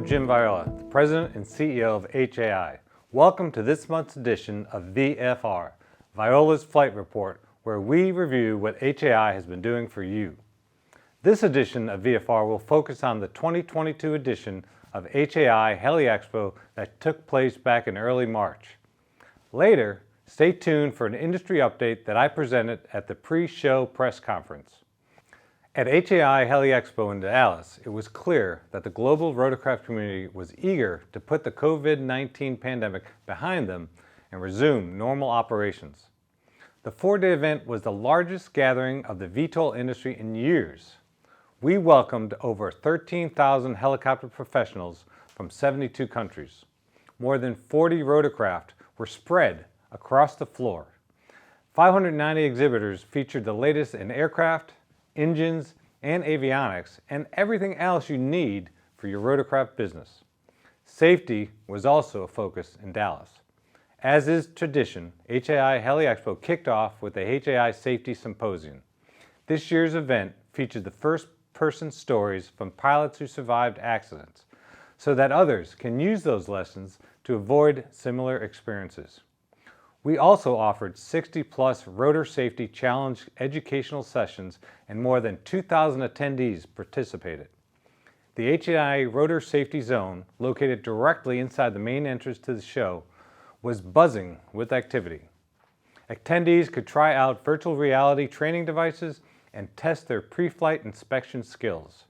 Jim Viola, the President and CEO of HAI. Welcome to this month's edition of VFR, Viola's Flight Report, where we review what HAI has been doing for you. This edition of VFR will focus on the 2022 edition of HAI HeliEXPO that took place back in early March. Later, stay tuned for an industry update that I presented at the pre-show press conference. At HAI HeliEXPO in Dallas, it was clear that the global rotorcraft community was eager to put the COVID-19 pandemic behind them and resume normal operations. The four-day event was the largest gathering of the VTOL industry in years. We welcomed over 13,000 helicopter professionals from 72 countries. More than 40 rotorcraft were spread across the floor. 590 exhibitors featured the latest in aircraft, engines, and avionics, and everything else you need for your rotorcraft business. Safety was also a focus in Dallas. As is tradition, HAI HeliEXPO kicked off with the HAI Safety Symposium. This year's event featured the first-person stories from pilots who survived accidents, so that others can use those lessons to avoid similar experiences. We also offered 60-plus rotor safety challenge educational sessions, and more than 2,000 attendees participated. The HAI Rotor Safety Zone, located directly inside the main entrance to the show, was buzzing with activity. Attendees could try out virtual reality training devices and test their pre-flight inspection skills.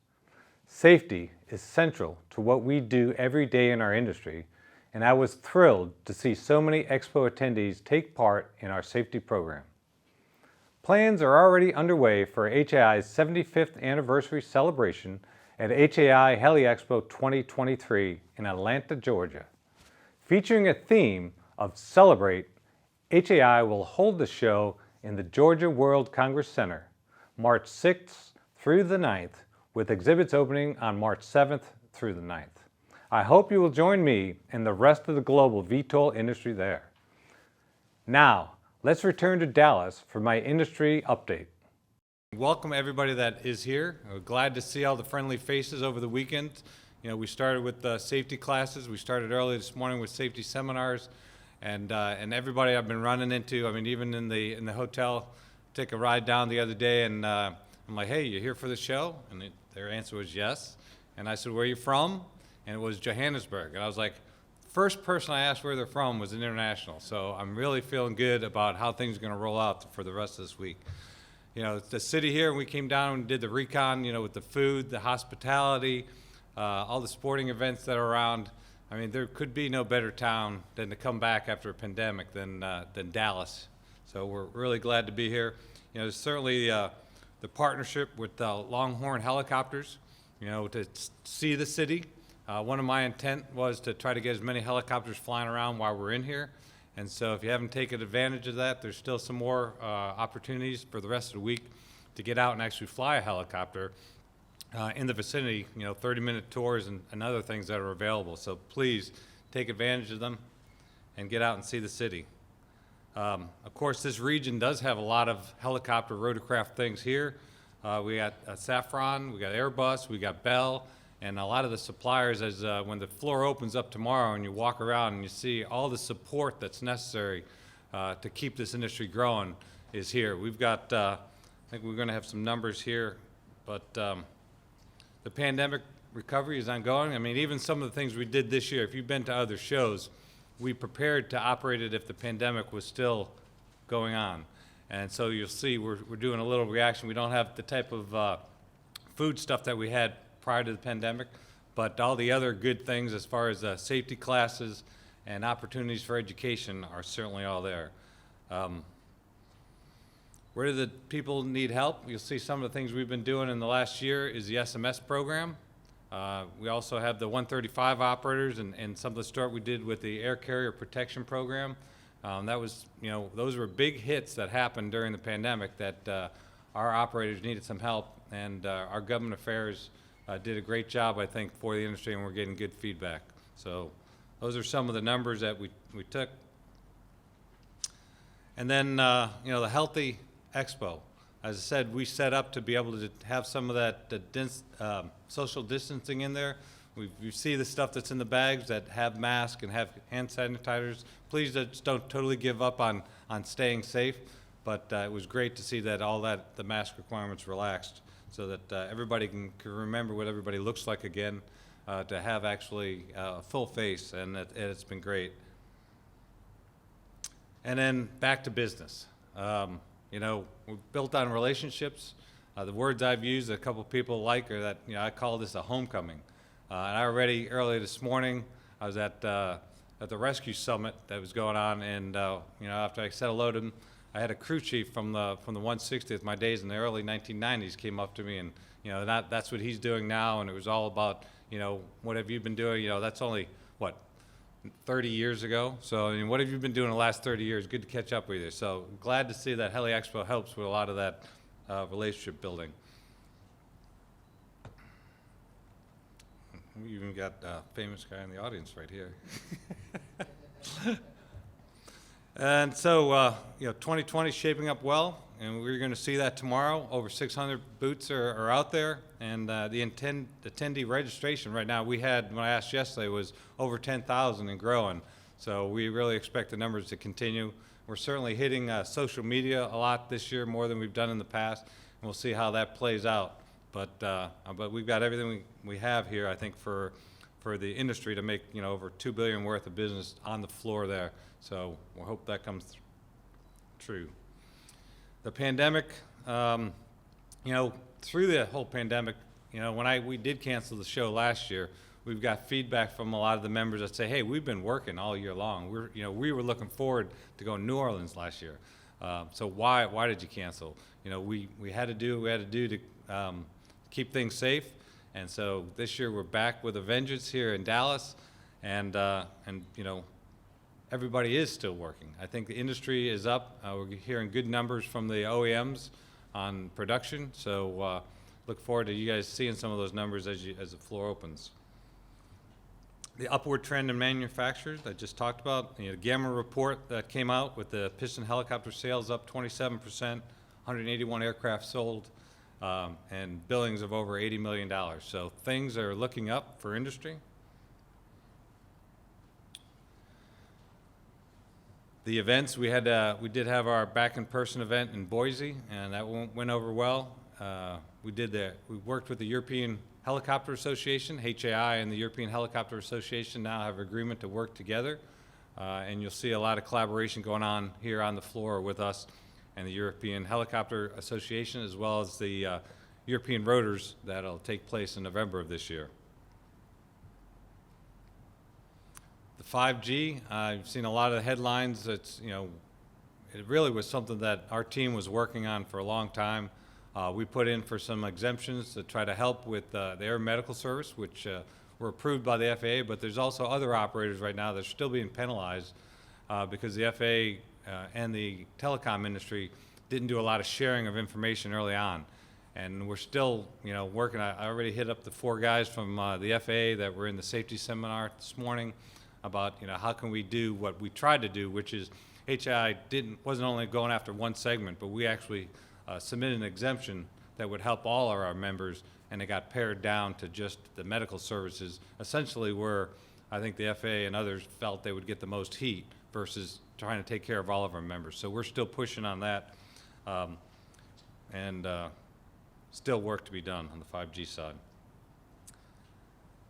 Safety is central to what we do every day in our industry, and I was thrilled to see so many Expo attendees take part in our safety program. Plans are already underway for HAI's 75th anniversary celebration at HAI HeliEXPO 2023 in Atlanta, Georgia. Featuring a theme of Celebrate, HAI will hold the show in the Georgia World Congress Center, March 6th through the 9th, with exhibits opening on March 7th through the 9th. I hope you will join me and the rest of the global VTOL industry there. Now, let's return to Dallas for my industry update. Welcome everybody that is here. We're glad to see all the friendly faces over the weekend. You know, we started with safety classes. We started early this morning with safety seminars, and everybody I've been running into. I mean, even in the hotel, took a ride down the other day, and I'm like, "Hey, you here for the show?" And their answer was yes. And I said, "Where are you from?" And it was Johannesburg. And I was like, first person I asked where they're from was an international. So I'm really feeling good about how things are going to roll out for the rest of this week. You know, the city here, we came down and did the recon, you know, with the food, the hospitality, all the sporting events that are around. I mean, there could be no better town than to come back after a pandemic than Dallas. So we're really glad to be here. You know, certainly the partnership with Longhorn Helicopters, you know, to see the city. One of my intent was to try to get as many helicopters flying around while we're in here. And so if you haven't taken advantage of that, there's still some more opportunities for the rest of the week to get out and actually fly a helicopter in the vicinity, you know, 30-minute tours and other things that are available. So please take advantage of them and get out and see the city. Of course, this region does have a lot of helicopter rotorcraft things here. We got Safran, we got Airbus, we got Bell. And a lot of the suppliers, as when the floor opens up tomorrow and you walk around and you see all the support that's necessary to keep this industry growing is here. We've got, I think we're going to have some numbers here, but the pandemic recovery is ongoing. I mean, even some of the things we did this year, if you've been to other shows, we prepared to operate it if the pandemic was still going on. And so you'll see we're doing a little reaction. We don't have the type of food stuff that we had prior to the pandemic, but all the other good things as far as safety classes and opportunities for education are certainly all there. Where do the people need help? You'll see some of the things we've been doing in the last year is the SMS program. We also have the 135 operators and some of the stuff we did with the air carrier protection program. That was, you know, those were big hits that happened during the pandemic that our operators needed some help, and our government affairs did a great job, I think, for the industry, and we're getting good feedback. So those are some of the numbers that we took. And then, you know, the HeliEXPO. As I said, we set up to be able to have some of that social distancing in there. you see the stuff that's in the bags that have masks and have hand sanitizers. Please just don't totally give up on staying safe, but it was great to see that the mask requirements relaxed so that everybody can remember what everybody looks like again, to have actually a full face, and it's been great. And then back to business. You know, we're built on relationships. The words I've used, a couple people like, are that, you know, I call this a homecoming. And I already, early this morning, I was at the rescue summit that was going on, and you know, after I said hello to him, I had a crew chief from the 160th, my days in the early 1990s, came up to me, and you know, that's what he's doing now, and it was all about, you know, what have you been doing? You know, that's only, what, 30 years ago. So, I mean, what have you been doing the last 30 years? Good to catch up with you. So, glad to see that HeliEXPO helps with a lot of that relationship building. We even got a famous guy in the audience right here. And so, you know, 2020 is shaping up well, and we're going to see that tomorrow. Over 600 booths are out there, and the attendee registration right now, we had, when I asked yesterday, was over 10,000 and growing. So we really expect the numbers to continue. We're certainly hitting social media a lot this year, more than we've done in the past, and we'll see how that plays out. But we've got everything we have here, I think, for the industry to make, you know, over $2 billion worth of business on the floor there. So we hope that comes true. The pandemic, you know, through the whole pandemic, you know, we did cancel the show last year, we've got feedback from a lot of the members that say, hey, we've been working all year long. We were looking forward to going to New Orleans last year. So why did you cancel? You know, we had to do what we had to do to keep things safe. And so this year we're back with a vengeance here in Dallas, and you know, everybody is still working. I think the industry is up. We're hearing good numbers from the OEMs on production, so look forward to you guys seeing some of those numbers as the floor opens. The upward trend in manufacturers I just talked about, you know, the Gamma report that came out with the piston helicopter sales up 27%, 181 aircraft sold, and billings of over $80 million. So things are looking up for industry. The events, we did have our back in-person event in Boise, and that went over well. We worked with the European Helicopter Association. HAI and the European Helicopter Association now have an agreement to work together, and you'll see a lot of collaboration going on here on the floor with us and the European Helicopter Association, as well as the European Rotors that'll take place in November of this year. The 5G, I've seen a lot of the headlines. It's, you know, it really was something that our team was working on for a long time. We put in for some exemptions to try to help with the air medical service, which were approved by the FAA, but there's also other operators right now that are still being penalized because the FAA and the telecom industry didn't do a lot of sharing of information early on. And we're still, you know, working. I already hit up the 4 guys from the FAA that were in the safety seminar this morning about, you know, how can we do what we tried to do, which is HAI wasn't only going after one segment, but we actually submitted an exemption that would help all of our members, and it got pared down to just the medical services, essentially where I think the FAA and others felt they would get the most heat versus trying to take care of all of our members. So we're still pushing on that, and still work to be done on the 5G side.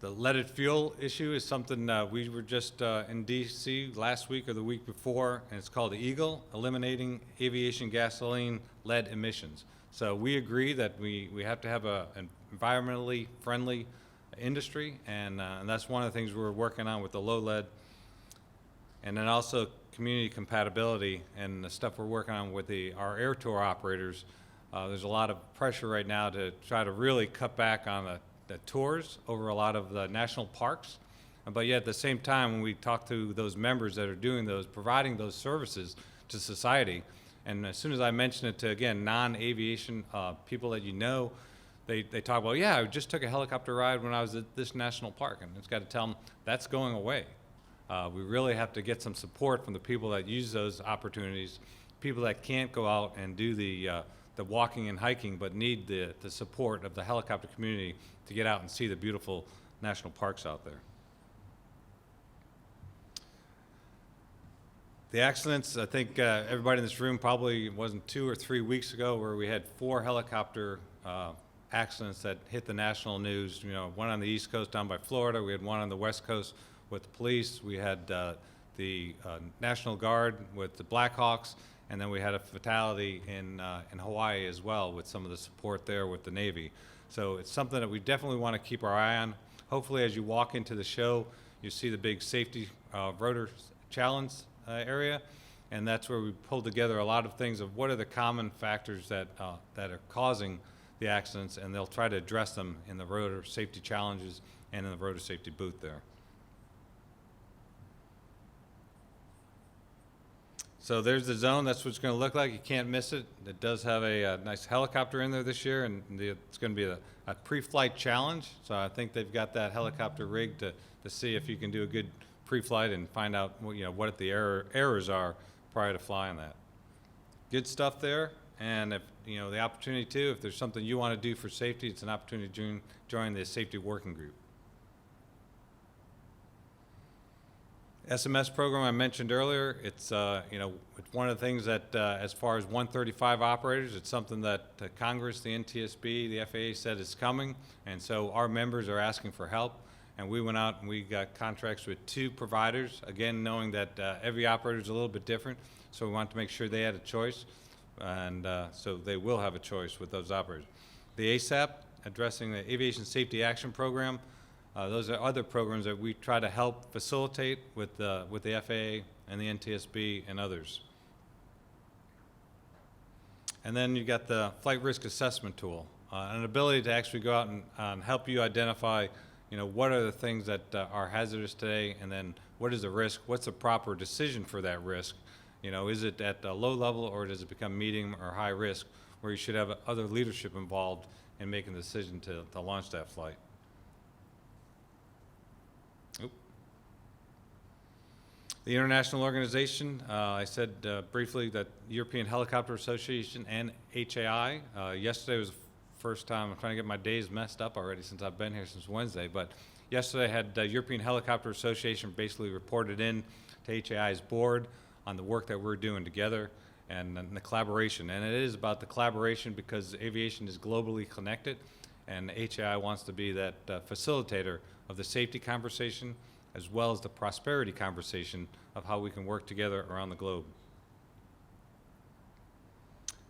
The leaded fuel issue is something we were just in DC last week or the week before, and it's called the EAGLE, Eliminating Aviation Gasoline Lead Emissions. So we agree that we have to have an environmentally friendly industry, and that's one of the things we're working on with the low lead. And then also community compatibility and the stuff we're working on with our air tour operators. There's a lot of pressure right now to try to really cut back on the tours over a lot of the national parks. But yet at the same time, when we talk to those members that are doing those, providing those services to society, and as soon as I mention it to, again, non-aviation people that you know, they talk about, yeah, I just took a helicopter ride when I was at this national park, and it's got to tell them that's going away. We really have to get some support from the people that use those opportunities, people that can't go out and do the walking and hiking, but need the support of the helicopter community to get out and see the beautiful national parks out there. The accidents, I think everybody in this room probably wasn't 2 or 3 weeks ago where we had 4 helicopter accidents that hit the national news. You know, one on the East Coast down by Florida. We had one on the West Coast with the police. We had the National Guard with the Blackhawks, and then we had a fatality in Hawaii as well with some of the support there with the Navy. So it's something that we definitely want to keep our eye on. Hopefully as you walk into the show, you see the big safety rotor challenge area, and that's where we pulled together a lot of things of what are the common factors that are causing the accidents, and they'll try to address them in the rotor safety challenges and in the rotor safety booth there. So there's the zone. That's what it's going to look like. You can't miss it. It does have a nice helicopter in there this year, and it's going to be a pre-flight challenge. So I think they've got that helicopter rigged to see if you can do a good pre-flight and find out what the errors are prior to flying that. Good stuff there. And if the opportunity too, if there's something you want to do for safety, it's an opportunity to join the safety working group. SMS program I mentioned earlier, it's it's one of the things that as far as 135 operators, it's something that Congress, the NTSB, the FAA said is coming, and so our members are asking for help, and we went out and we got contracts with 2 providers, again knowing that every operator is a little bit different, so we wanted to make sure they had a choice, and so they will have a choice with those operators. The ASAP, addressing the Aviation Safety Action Program, those are other programs that we try to help facilitate with the FAA and the NTSB and others. And then you got the flight risk assessment tool, an ability to actually go out and help you identify, what are the things that are hazardous today, and then what is the risk, what's the proper decision for that risk. Is it at a low level, or does it become medium or high risk, where you should have other leadership involved in making the decision to launch that flight. The international organization, I said briefly that European Helicopter Association and HAI. Yesterday was the first time, I'm trying to get my days messed up already since I've been here since Wednesday, but yesterday I had European Helicopter Association basically reported in to HAI's board on the work that we're doing together and the collaboration. And it is about the collaboration because aviation is globally connected, and HAI wants to be that facilitator of the safety conversation as well as the prosperity conversation of how we can work together around the globe.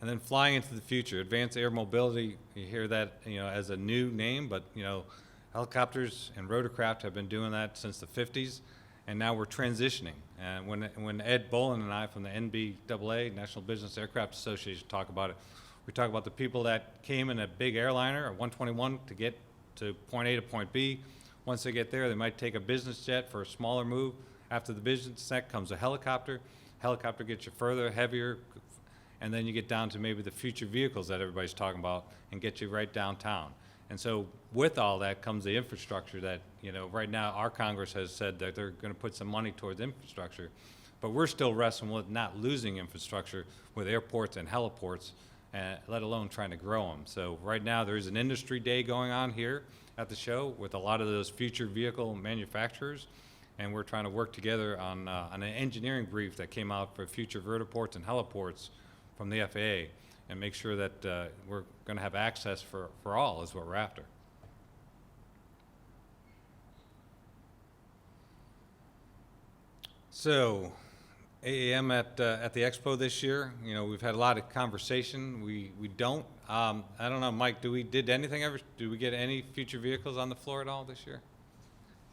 And then flying into the future, advanced air mobility, you hear that as a new name, but helicopters and rotorcraft have been doing that since the 50s, and now we're transitioning. And when Ed Bolin and I from the NBAA, National Business Aircraft Association, talk about it, we talk about the people that came in a big airliner, a 121, to get to point A to point B. Once they get there, they might take a business jet for a smaller move. After the business jet comes a helicopter. Helicopter gets you further, heavier, and then you get down to maybe the future vehicles that everybody's talking about and get you right downtown. And so with all that comes the infrastructure that, right now our Congress has said that they're going to put some money towards infrastructure, but we're still wrestling with not losing infrastructure with airports and heliports, let alone trying to grow them. So right now there's an industry day going on here at the show with a lot of those future vehicle manufacturers, and we're trying to work together on an engineering brief that came out for future vertiports and heliports from the FAA, and make sure that we're going to have access for all is what we're after. So AAM at the Expo this year, we've had a lot of conversation. We don't, I don't know, Mike, did we get any future vehicles on the floor at all this year?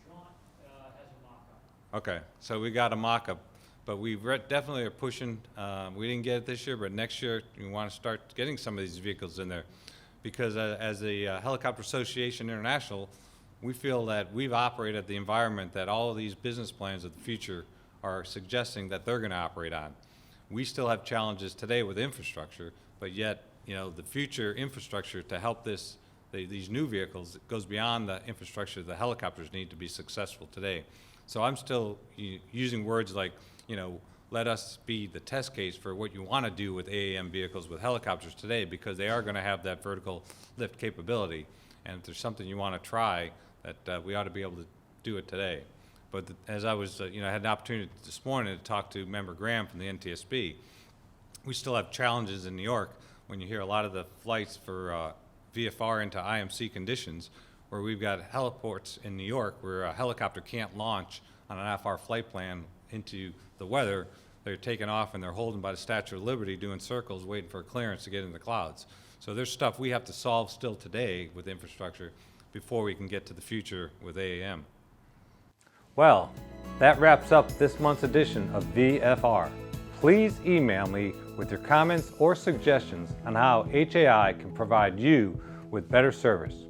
John has a mock-up. Okay, so we got a mock-up, but we definitely are pushing, we didn't get it this year, but next year we want to start getting some of these vehicles in there, because as the Helicopter Association International, we feel that we've operated the environment that all of these business plans of the future are suggesting that they're going to operate on. We still have challenges today with infrastructure, but yet, the future infrastructure to help these new vehicles goes beyond the infrastructure the helicopters need to be successful today. So I'm still using words like, let us be the test case for what you want to do with AAM vehicles with helicopters today, because they are going to have that vertical lift capability. And if there's something you want to try, that we ought to be able to do it today. But as I was, I had an opportunity this morning to talk to Member Graham from the NTSB. We still have challenges in New York when you hear a lot of the flights for VFR into IMC conditions, where we've got heliports in New York where a helicopter can't launch on an IFR flight plan into the weather. They're taking off and they're holding by the Statue of Liberty doing circles waiting for a clearance to get in the clouds. So there's stuff we have to solve still today with infrastructure before we can get to the future with AAM. Well, that wraps up this month's edition of VFR. Please email me with your comments or suggestions on how HAI can provide you with better service.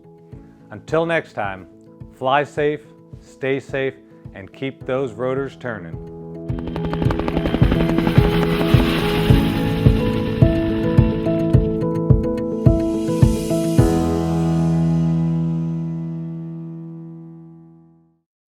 Until next time, fly safe, stay safe, and keep those rotors turning.